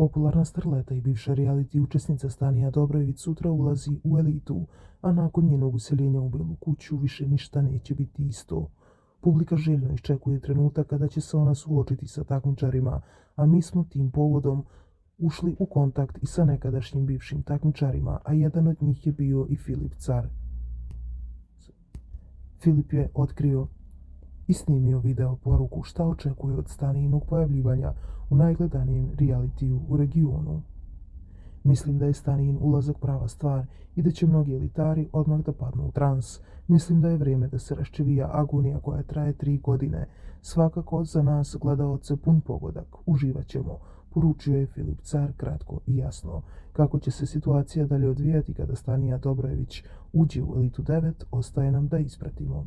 Popularna starleta i bivša reality učesnica Stanija Dobrojević sutra ulazi u elitu, a nakon njenog useljenja u Belu kuću više ništa neće biti isto. Publika željno iščekuje trenutak kada će se ona suočiti sa takmičarima, a mi smo tim povodom ušli u kontakt i sa nekadašnjim bivšim takmičarima, a jedan od njih je bio i Filip Car. Filip je otkrio i snimio video poruku šta očekuje od Stanijinog pojavljivanja u najgledanijem realitiju u regionu. Mislim da je Stanijin ulazak prava stvar i da će mnogi elitari odmah da padnu u trans. Mislim da je vrijeme da se raščevija agonija koja traje 3 godine. Svakako za nas gledaoce pun pogodak. Uživat ćemo, poručio je Filip Car kratko i jasno. Kako će se situacija dalje odvijati kada Stanija Dobrojević uđe u elitu 9, ostaje nam da ispratimo.